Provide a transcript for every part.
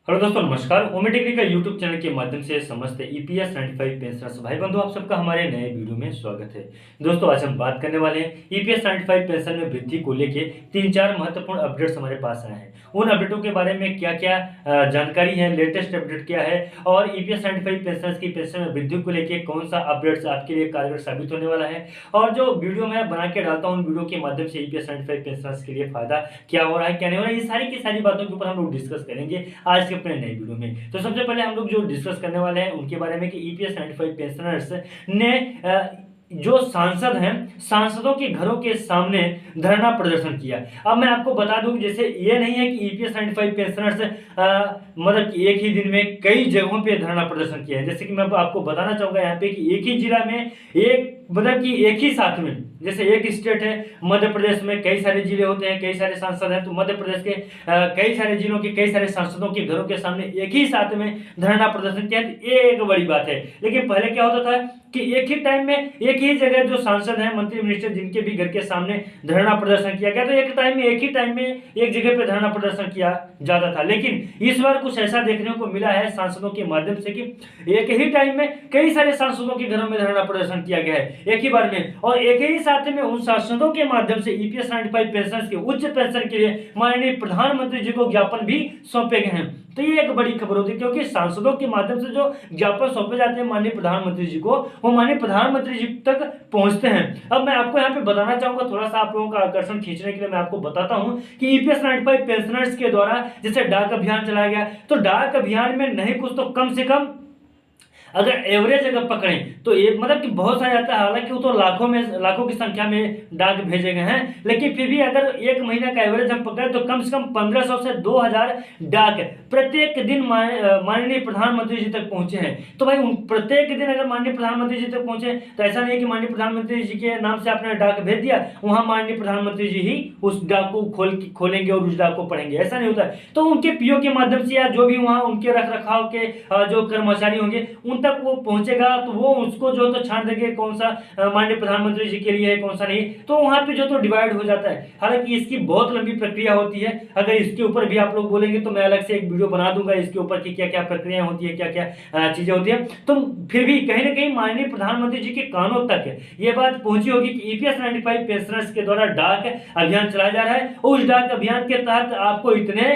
Hello दोस्तों, नमस्कार। ओमी degree का यूट्यूब चैनल के माध्यम से समस्त ईपीएस 95 पेंशनर्स भाई बंधु आप सबका हमारे नए वीडियो में स्वागत है। दोस्तों, आज हम बात करने वाले हैं ईपीएस 95 पेंशन में वृद्धि को लेके 3-4 महत्वपूर्ण अपडेट्स हमारे पास आए हैं। उन अपडेटों के बारे में क्या क्या जानकारी है, लेटेस्ट अपडेट क्या है और ईपीएस 95 पेंशनर्स की पेंशन में वृद्धि को लेकर कौन सा अपडेट्स आपके लिए कारगर साबित होने वाला है और जो वीडियो मैं बना के डालता हूँ उन वीडियो के माध्यम से ईपीएस 95 पेंशनर्स के लिए फायदा क्या हो रहा है, क्या नहीं हो रहा है, ये सारी की सारी बातों के ऊपर हम लोग डिस्कस करेंगे आज के अपने नए वीडियो में। तो सबसे पहले हम लोग जो डिस्कस करने वाले हैं उनके बारे में कि ईपीएस 95 पेंशनर्स ने जो सांसद हैं, सांसदों के घरों के सामने धरना प्रदर्शन किया। अब मैं आपको बता दूं, जैसे ये नहीं है कि ईपीएस 95 पेंशनर्स मतलब कि एक ही दिन में कई जगहों पे धरना प्रदर्शन किया है। जैसे कि मैं आपको बताना चाहूंगा यहाँ पे कि एक ही जिला में एक मतलब कि एक ही साथ में, जैसे एक स्टेट है मध्य प्रदेश में कई सारे जिले होते हैं, कई सारे सांसद हैं, तो मध्य प्रदेश के कई सारे जिलों के कई सारे सांसदों के घरों के सामने एक ही साथ में धरना प्रदर्शन किया, ये एक बड़ी बात है। लेकिन पहले क्या होता था कि एक ही टाइम में एक ही जगह जो सांसद हैं, मंत्री मिनिस्टर जिनके भी घर के सामने धरना प्रदर्शन किया गया, तो एक ही टाइम में एक जगह पे धरना प्रदर्शन किया जाता था। लेकिन इस बार कुछ ऐसा देखने को मिला है सांसदों के माध्यम से कि एक ही टाइम में कई सारे सांसदों के घरों में धरना प्रदर्शन किया गया है एक ही बार में, और एक ही साथ में उन सांसदों के माध्यम से ईपीएस 95 पेंशन के उच्च पेंशन के लिए माननीय प्रधानमंत्री जी को ज्ञापन भी सौंपे गए हैं। तो ये एक बड़ी खबर होती है, क्योंकि सांसदों के माध्यम से जो ज्ञापन सौंपे जाते हैं माननीय प्रधानमंत्री जी को, वो माननीय प्रधानमंत्री जी तक पहुंचते हैं। अब मैं आपको यहाँ पे बताना चाहूंगा, थोड़ा सा आप लोगों का आकर्षण खींचने के लिए मैं आपको बताता हूँ कि ईपीएस 95 पेंशनर्स के द्वारा जैसे डाक अभियान चलाया गया, तो डाक अभियान में नहीं कुछ तो कम से कम अगर एवरेज अगर पकड़ें तो एक मतलब कि बहुत सारे आता है, हालांकि वो तो लाखों की संख्या में डाक भेजे गए हैं, लेकिन फिर भी अगर एक महीना का एवरेज हम पकड़ें तो कम से कम 1500 से 2000 डाक प्रत्येक दिन माननीय प्रधानमंत्री जी तक पहुंचे हैं। तो भाई प्रत्येक दिन अगर माननीय प्रधानमंत्री जी तक पहुंचे तो ऐसा नहीं है कि माननीय प्रधानमंत्री जी के नाम से आपने डाक भेज दिया, वहां माननीय प्रधानमंत्री जी ही उस डाक को खोलेंगे और उस डाक को पढ़ेंगे, ऐसा नहीं होता है। तो उनके पीओ के माध्यम से या जो भी वहां उनके रख रखाव के जो कर्मचारी होंगे उन तक वो पहुंचेगा, तो वो उसको जो तो छांट देंगे कौन सा माननीय प्रधानमंत्री जी के लिए है कौन सा नहीं, तो वहां पे जो तो डिवाइड हो जाता है। हालांकि इसकी बहुत लंबी प्रक्रिया होती है, अगर इसके ऊपर भी आप लोग बोलेंगे तो मैं अलग से एक वीडियो बना दूंगा इसके ऊपर की क्या क्या प्रक्रिया होती है, क्या क्या चीजें होती है। तो फिर भी कहीं ना कहीं माननीय प्रधानमंत्री जी के कानों तक ये बात पहुंची होगी कि ईपीएस 95 पेंशनर्स के द्वारा डाक अभियान चलाया जा रहा है। उस डाक अभियान के तहत आपको इतने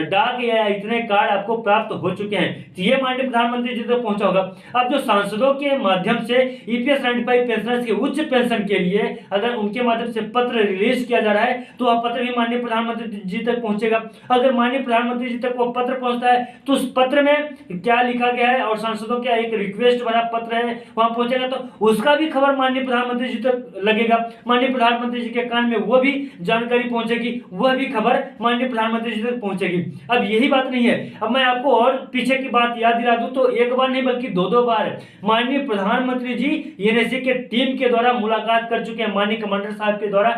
डाक या इतने कार्ड आपको प्राप्त हो चुके हैं, तो ये माननीय प्रधानमंत्री जी तक पहुंचा होगा। अब जो सांसदों के माध्यम से ईपीएस 95 पेंशनर्स के उच्च पेंशन के लिए अगर उनके माध्यम से पत्र रिलीज किया जा रहा है तो वह पत्र भी माननीय प्रधानमंत्री जी तक पहुंचेगा। अगर माननीय प्रधानमंत्री जी तक वो पत्र पहुंचता है तो उस पत्र में क्या लिखा गया है और सांसदों का एक रिक्वेस्ट वाला पत्र है वहां पहुंचेगा, तो उसका भी खबर माननीय प्रधानमंत्री जी तक लगेगा। माननीय प्रधानमंत्री जी के कान में वो भी जानकारी पहुंचेगी, वह भी खबर माननीय प्रधानमंत्री जी तक पहुंचेगी। अब यही बात नहीं है, अब मैं आपको और पीछे की बात याद दिला दूं तो एक बार नहीं बल्कि दो बार माननीय प्रधानमंत्री जी एनएससी के टीम के द्वारा मुलाकात कर चुके हैं, माननीय कमांडर साहब के द्वारा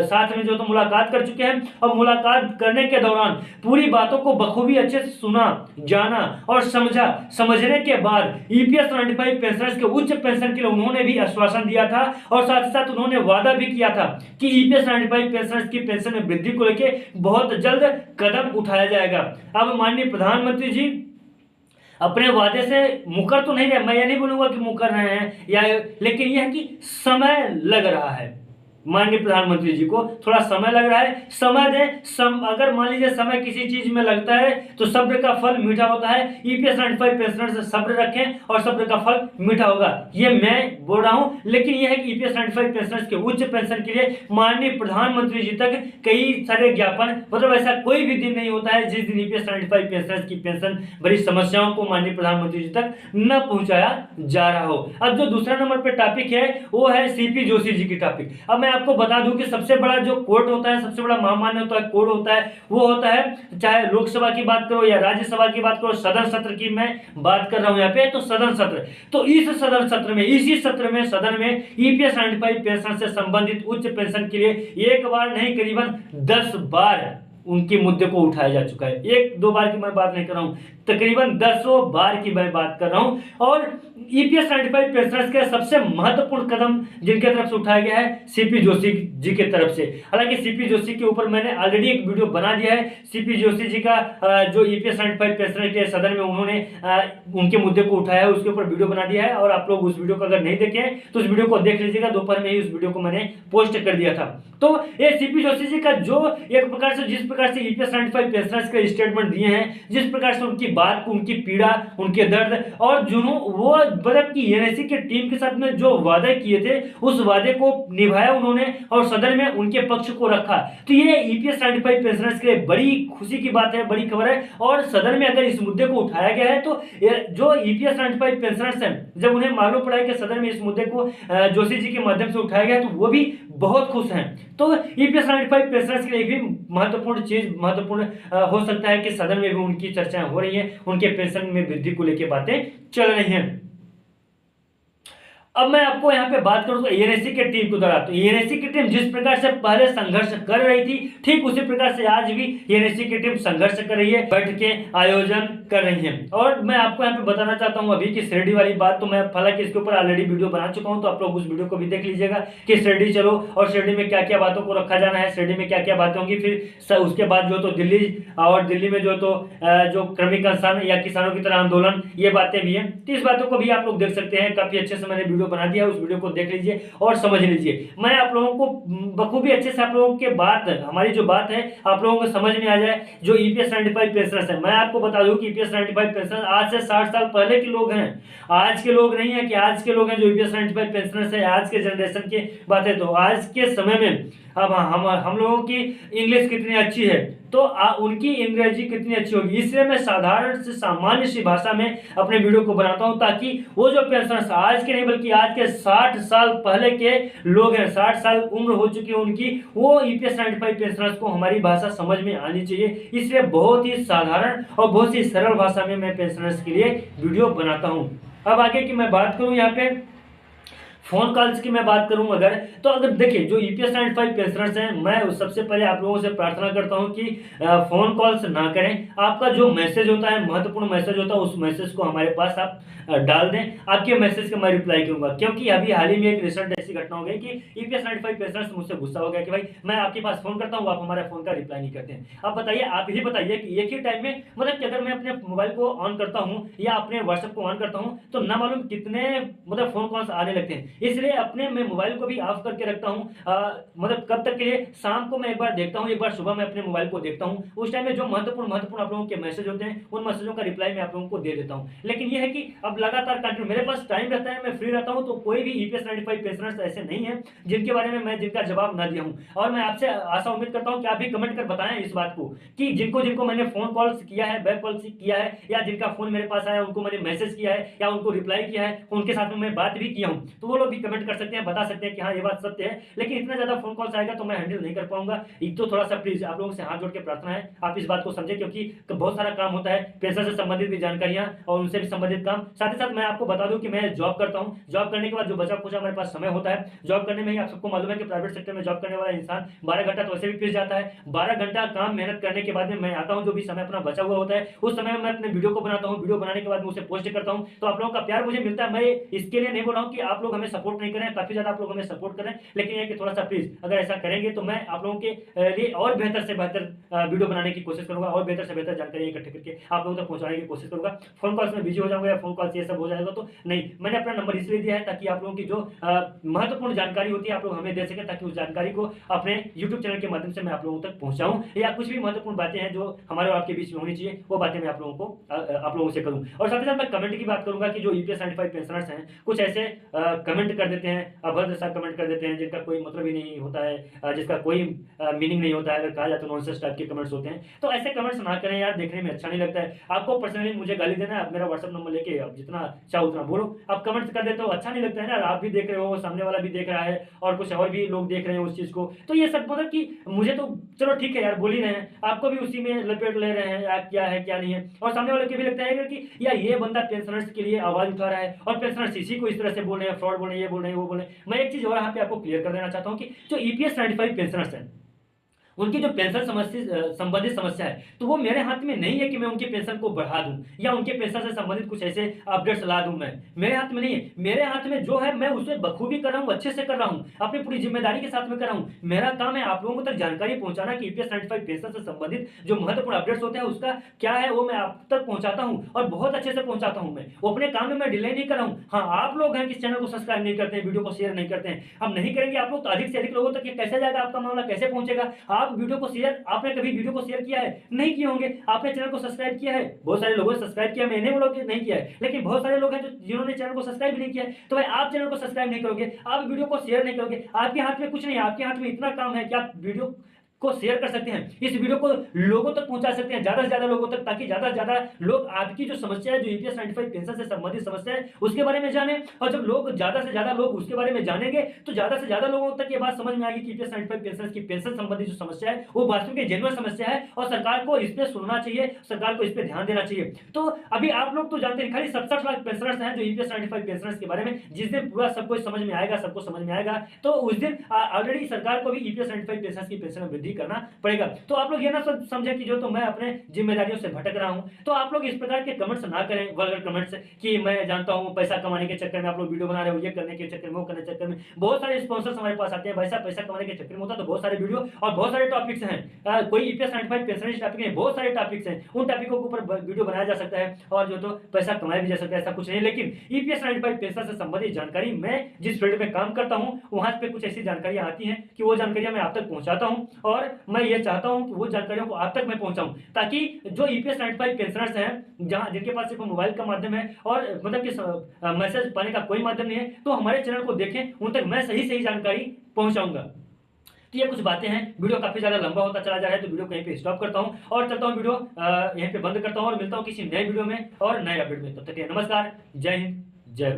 साथ में जो तो मुलाकात कर चुके हैं, और मुलाकात करने के दौरान पूरी बातों को बखूबी अच्छे से सुना, जाना और समझा। समझने के बाद ईपीएस 95 पेंशनर्स के उच्च पेंशन के लिए उन्होंने भी आश्वासन दिया था और साथ ही साथ उन्होंने वादा भी किया था कि ईपीएस 95 पेंशनर्स की पेंशन में वृद्धि को लेकर बहुत जल्द कदम उठाया जाएगा। अब माननीय प्रधानमंत्री जी अपने वादे से मुकर तो नहीं रहे, मैं ये नहीं बोलूंगा कि मुकर रहे हैं या, लेकिन यह है कि समय लग रहा है, माननीय प्रधानमंत्री जी को थोड़ा समय लग रहा है। समय दें, अगर मान लीजिए समय किसी चीज में लगता है तो सब्र का फल मीठा होता है। ईपीएस 95 पेंशनर से सब्र रखें और सब्र का फल मीठा होगा, ये मैं बोल रहा हूं। लेकिन यह है कि ईपीएस 95 पेंशनर्स के उच्च पेंशन के लिए माननीय प्रधानमंत्री जी तक कई सारे ज्ञापन, मतलब ऐसा कोई भी दिन नहीं होता है जिस दिन ईपीएस 95 पेंशनर्स की पेंशन बड़ी समस्याओं को माननीय प्रधानमंत्री जी तक न पहुंचाया जा रहा हो। अब जो दूसरा नंबर पर टॉपिक है वो है सीपी जोशी जी की टॉपिक। अब मैं आपको बता दूं कि सबसे बड़ा जो कोर्ट होता है, सबसे बड़ा महामान्य होता है, कोर्ट होता है, वो होता है चाहे लोकसभा की बात करो या राज्यसभा की बात करो, सदन सत्र की मैं बात कर रहा हूं यहाँ पे, तो सदन सत्र, तो इस सदन सत्र में, इसी सत्र में सदन में ईपीएस 95 पेंशन से संबंधित उच्च पेंशन के लिए एक बार नहीं करीबन 10 बार उनके मुद्दे को उठाया जा चुका है। एक दो बार की मैं बात नहीं कर रहा हूं, तकरीबन 10 बार की मैं बात कर रहा हूं। और ईपीएस 95 पेंशनर्स का सबसे महत्वपूर्ण कदम जिनके तरफ से उठाया गया है सीपी जोशी जी की तरफ से। हालांकि सीपी जोशी के ऊपर मैंने ऑलरेडी एक वीडियो बना दिया है। सीपी जोशी जी का जो ईपीएस 95 पेंशनर के सदन में उन्होंने उनके मुद्दे को उठाया है, उसके ऊपर वीडियो बना दिया है और आप लोग उस वीडियो को अगर नहीं देखे तो उस वीडियो को देख लीजिएगा। दोपहर में ही उस वीडियो को मैंने पोस्ट कर दिया था। तो ये सीपी जोशी जी का जो एक प्रकार से जिस प्रकार से ईपीएस 95 पेंशनर्स के स्टेटमेंट दिए हैं, जिस प्रकार से उनकी बात, उनकी पीड़ा, उनके दर्द और जुनून, वो मतलब कि एनएससी के टीम के साथ में जो वादे किए थे उस वादे को निभाया उन्होंने और सदन में उनके पक्ष को रखा। तो ये ईपीएस 95 पेंशनर्स के लिए बड़ी खुशी की बात है, बड़ी खबर है। और सदन में अगर इस मुद्दे को उठाया गया है तो जो ईपीएस 95 पेंशनर्स हैं, जब उन्हें मालूम पड़ा है कि सदन में इस मुद्दे को जोशी जी के माध्यम से उठाया गया तो वो भी बहुत खुश हैं। तो ईपीएस 95 पेंशनर्स के लिए भी महत्वपूर्ण हो सकता है कि सदन में भी उनकी चर्चाएं हो रही हैं, उनके पेंशन में वृद्धि को लेकर बातें चल रही हैं। अब मैं आपको यहाँ पे बात करूं तो एनएससी के टीम को द्वारा, तो एनएससी की टीम जिस प्रकार से पहले संघर्ष कर रही थी, ठीक उसी प्रकार से आज भी एनएससी की टीम संघर्ष कर रही है, बैठ के आयोजन कर रही है। और मैं आपको यहाँ पे बताना चाहता हूँ अभी की शिरडी वाली बात, तो मैं हालांकि इसके ऊपर ऑलरेडी वीडियो बना चुका हूँ, तो आप लोग उस वीडियो को भी देख लीजिएगा कि शिरडी चलो और शिरडी में क्या क्या बातों को रखा जाना है, शिरडी में क्या क्या बातें होंगी। फिर उसके बाद जो तो दिल्ली में जो तो जो क्रमिक अनशन या किसानों की तरह आंदोलन, ये बातें भी है। तो इस बातों को भी आप लोग देख सकते हैं, काफी अच्छे से मैंने बना दिया, उस वीडियो को देख लीजिए और समझ लीजिए। मैं आप लोगों को बखूबी अच्छे से आप लोगों के बात, हमारी जो बात है आप लोगों को समझ में आ जाए। जो ईपीएस 95 पेंशनर्स है, मैं आपको बता दूं कि ईपीएस 95 पेंशनर्स आज से 60 साल पहले के लोग हैं, आज के लोग नहीं है कि आज के लोग हैं जो ईपीएस 95 पेंशनर्स है। आज के जनरेशन की बात है तो आज के समय में अब हम लोगों की इंग्लिश कितनी अच्छी है तो उनकी अंग्रेजी कितनी अच्छी होगी, इसलिए मैं साधारण से सामान्य सी भाषा में अपने वीडियो को बनाता हूं ताकि वो जो पेंशनर्स आज के नहीं बल्कि आज के 60 साल पहले के लोग हैं, 60 साल उम्र हो चुकी है उनकी, वो ईपीएस 95 पेंशनर्स को हमारी भाषा समझ में आनी चाहिए। इसलिए बहुत ही साधारण और बहुत ही सरल भाषा में मैं पेंशनर्स के लिए वीडियो बनाता हूँ। अब आगे की मैं बात करूँ यहाँ पे फोन कॉल्स की मैं बात करूं अगर देखिए जो ईपीएस 95 पेंशनर्स हैं, मैं सबसे पहले आप लोगों से प्रार्थना करता हूं कि फोन कॉल्स ना करें। आपका जो मैसेज होता है, महत्वपूर्ण मैसेज होता है, उस मैसेज को हमारे पास आप डाल दें। आपके मैसेज का मैं रिप्लाई करूंगा, क्योंकि अभी हाल ही में एक रिसेंट ऐसी घटना हो गई कि ईपीएस 95 पेंशनर्स मुझसे गुस्सा हो गया कि भाई मैं आपके पास फोन करता हूं, आप हमारे फोन का रिप्लाई नहीं करते हैं। अब बताइए, आप ही बताइए कि एक ही टाइम में मतलब कि अगर मैं अपने मोबाइल को ऑन करता हूं या अपने व्हाट्सएप को ऑन करता हूं तो ना मालूम कितने मतलब फोन कॉल्स आने लगते हैं। इसलिए अपने मैं मोबाइल को भी ऑफ करके रखता हूं, मतलब कब तक के लिए, शाम को मैं एक बार देखता हूं, एक बार सुबह मैं अपने मोबाइल को देखता हूं। उस टाइम में जो महत्वपूर्ण आप लोगों के मैसेज होते हैं उन मैसेजों का रिप्लाई मैं आप लोगों को दे देता हूं। लेकिन यह है कि अब लगातार कंटिन्यू मेरे पास टाइम रहता है, मैं फ्री रहता हूं, तो कोई भी ईपीएस 95 पेंशनर्स ऐसे नहीं है जिनके बारे में मैं जिनका जवाब ना दिया हूं। और मैं आपसे आशा उम्मीद करता हूं कि आप भी कमेंट कर बताएं इस बात को कि जिनको मैंने फोन कॉल्स किया है, बैक कॉल्स किया है, या जिनका फोन मेरे पास आया उनको मैंने मैसेज किया है या उनको रिप्लाई किया है, उनके साथ में मैं बात भी किया हूं, तो वो लोग भी कमेंट कर सकते हैं, बता सकते हैं कि हाँ ये बात सत्य है। लेकिन इतना ज्यादा फोन कॉल्स आएगा तो मैं हैंडल नहीं कर पाऊंगा। तो थोड़ा सा प्लीज आप लोगों से हाथ जोड़ के प्रार्थना है, आप इस बात को समझें, क्योंकि बहुत सारा काम होता है, पेंशन से संबंधित भी जानकारियां और उनसे भी संबंधित काम। साथ ही साथ मैं आपको बता दूं कि मैं जॉब करता हूं, जॉब करने के बाद जो बचा कुछ हमारे पास समय होता है, जॉब करने में ही आप सबको मालूम है कि प्राइवेट सेक्टर में जॉब करने वाला इंसान 12 घंटा तो वैसे भी पिस जाता है। 12 घंटा काम मेहनत करने के बाद में मैं आता हूं, जो भी समय अपना बचा हुआ होता है उस समय में मैं अपने वीडियो को बनाता हूं, वीडियो बनाने के बाद मैं उसे पोस्ट करता हूं, तो आप लोगों का प्यार मुझे मिलता है। मैं इसके लिए नहीं बोल रहा हूं कि आप लोग हमें सपोर्ट नहीं करें, काफी ज्यादा आप लोग हमें सपोर्ट करें, लेकिन यह कि थोड़ा सा प्लीज अगर ऐसा करेंगे तो मैं आप लोगों के लिए और बेहतर से बेहतर वीडियो बनाने की कोशिश करूंगा और बेहतर से बेहतर जानकारी इकट्ठे करके आप लोगों तक पहुंचाने की कोशिश करूंगा। फोन कॉल्स में बिजी हो जाऊंगा या फोन कॉल्स ये सब हो जाएगा तो नहीं, मैंने अपना नंबर इसलिए दिया है ताकि आप लोगों की जो महत्वपूर्ण जानकारी होती है आप लोग हमें दे सकें, ताकि उस जानकारी को अपने यूट्यूब चैनल के माध्यम से मैं आप लोगों तक पहुंचाऊं, या कुछ भी महत्वपूर्ण बातें हैं जो हमारे और आपके बीच में होनी चाहिए वो बातें मैं आप लोगों से करूं। और साथ ही साथ मैं कमेंट की बात करूंगा कि जो ईपीएस 95 पेंशनर्स हैं कुछ ऐसे कमेंट कर देते हैं, अभद्र सा कमेंट कर देते हैं जिनका कोई मतलब ही नहीं होता है, जिसका कोई मीनिंग नहीं होता है, अगर कहा जाए तो नॉनसेंस टाइप के कमेंट्स होते हैं। तो ऐसे कमेंट्स ना करें यार, देखने में अच्छा नहीं लगता है। आपको पर्सनली मुझे गाली देना है, आप मेरा व्हाट्सएप नंबर लेके आप जितना चाहो उतना बोलो, आप कमेंट्स कर देते हो अच्छा नहीं लगता है ना, आप भी देख रहे हो, सामने वाला भी देख रहा है और कुछ और भी लोग देख रहे हैं उस चीज को, तो ये सब मतलब कि मुझे तो चलो ठीक है यार बोल ही रहे हैं, आपको भी उसी में लपेट ले रहे हैं यार, क्या है क्या नहीं है, और सामने वाले को भी लगता है कि यार ये बंदा पेंशनर्स के लिए आवाज उठा रहा है और पेंशनर्स इसी को इस तरह से बोल रहे हैं, फ्रॉड बोल रहे हैं, ये बोल रहे हैं, वो बोल रहे हैं। मैं एक चीज और यहाँ पे आपको क्लियर कर देना चाहता हूँ कि जो ईपीएस 95 पेंशनर्स है उनकी जो पेंशन समस्या संबंधित समस्या है, तो वो मेरे हाथ में नहीं है कि मैं उनके पेंशन को बढ़ा दूं या उनके पेंशन से संबंधित कुछ ऐसे अपडेट्स ला दूं। मैं मेरे हाथ में नहीं है। मेरे हाथ में जो है मैं उसे बखूबी कर रहा हूं, अच्छे से कर रहा हूं, अपनी पूरी जिम्मेदारी के साथ में कर रहा हूं। मेरा काम है आप लोगों तक जानकारी पहुंचाना कि ईपीएस 95 पेंशन से संबंधित जो महत्वपूर्ण अपडेट्स होते हैं उसका क्या है वो मैं आप तक पहुंचाता हूं और बहुत अच्छे से पहुंचाता हूं। मैं वो अपने काम में मैं डिले नहीं कर रहा हूं। हाँ, आप लोग हैं कि चैनल को सब्सक्राइब नहीं करते हैं, वीडियो को शेयर नहीं करते हैं। अब नहीं करेंगे आप लोग तो अधिक से अधिक लोगों तक ये कैसे जाएगा, आपका मामला कैसे पहुंचेगा। आप वीडियो को शेयर, आपने कभी वीडियो को शेयर किया है? नहीं किए होंगे। आपने चैनल को सब्सक्राइब किया है? बहुत सारे लोगों ने सब्सक्राइब किया, मैंने बोला कि नहीं किया है, लेकिन बहुत सारे लोग हैं जो जिन्होंने चैनल को सब्सक्राइब नहीं किया है। तो भाई आप चैनल को सब्सक्राइब नहीं करोगे, आप वीडियो को शेयर नहीं करोगे, आपके हाथ में कुछ नहीं है। आपके हाथ में इतना काम है कि आप वीडियो को शेयर कर सकते हैं, इस वीडियो को लोगों तक पहुंचा सकते हैं, ज्यादा से ज्यादा लोगों तक, ताकि ज्यादा से ज्यादा लोग आपकी जो समस्या है, जो ईपीएस 95 पेंशन से संबंधित समस्या है, उसके बारे में जाने। और जब लोग ज्यादा से ज्यादा लोग उसके बारे में जानेंगे तो ज्यादा से ज्यादा लोगों तक ये बात समझ में आएगी कि ईपीएस 95 पेंशन की पेंशन संबंधित जो समस्या है वो वास्तव में जेन्युइन समस्या है और सरकार को इस पर सुनना चाहिए, सरकार को इस पर ध्यान देना चाहिए। तो अभी आप लोग तो जानते हैं खाली 67 लाख पेंशनर्स हैं जो ईपीएस 95 पेंशनर्स के बारे में, जिस दिन पूरा सबको समझ में आएगा, सबको समझ में आएगा, तो उस दिन ऑलरेडी सरकार को भी ईपीएस 95 पेंशन की पेंशन में वृद्धि करना पड़ेगा। तो आप लोग ये ना समझे कि जो तो मैं अपने जिम्मेदारियों से भटक रहा हूं। तो आप लोग इस प्रकार के कमेंट्स ना करें, वल्गर कमेंट्स, कि मैं जानता हूं पैसा कमाने के चक्कर में आप लोग वीडियो बना रहे हो, ये करने के चक्कर में, वो करने के चक्कर में। बहुत सारे स्पॉन्सर्स हमारे पास आते हैं, पैसा कमाने के चक्कर में होता है। तो बहुत सारे वीडियो और बहुत सारे टॉपिक्स हैं, कोई ईपीएस 95 पेंशन टॉपिक नहीं, बहुत सारे टॉपिक्स हैं, उन टॉपिकों के ऊपर वीडियो बनाया जा सकता है और जो तो पैसा कमाया भी जा सकता है, ऐसा कुछ नहीं। लेकिन ईपीएस 95 पेंशन से संबंधित जानकारी, मैं जिस फील्ड में काम करता हूं वहां पे कुछ ऐसी जानकारियां आती हैं कि वो जानकारियां मैं आप तक पहुंचाता हूं और मैं ये चाहता हूं कि वो जानकारियों को आप तक मैं पहुंचाऊं, ताकि जो ईपीएस 95 पेंशनर्स हैं जहां जिनके पास सिर्फ मोबाइल का माध्यम है और मतलब कि मैसेज पाने का कोई माध्यम नहीं है, तो हमारे चैनल को देखें, उन तक मैं सही सही जानकारी पहुंचाऊंगा। तो ये कुछ बातें हैं। वीडियो काफी ज्यादा लंबा होता चला जा रहा है, तो वीडियो को यहीं पे स्टॉप करता हूं और चलता हूं, वीडियो यहीं पे बंद करता हूं और मिलता हूं किसी नए वीडियो में और नए अपडेट में। तब तक के लिए नमस्कार, जय हिंद, जय भारत।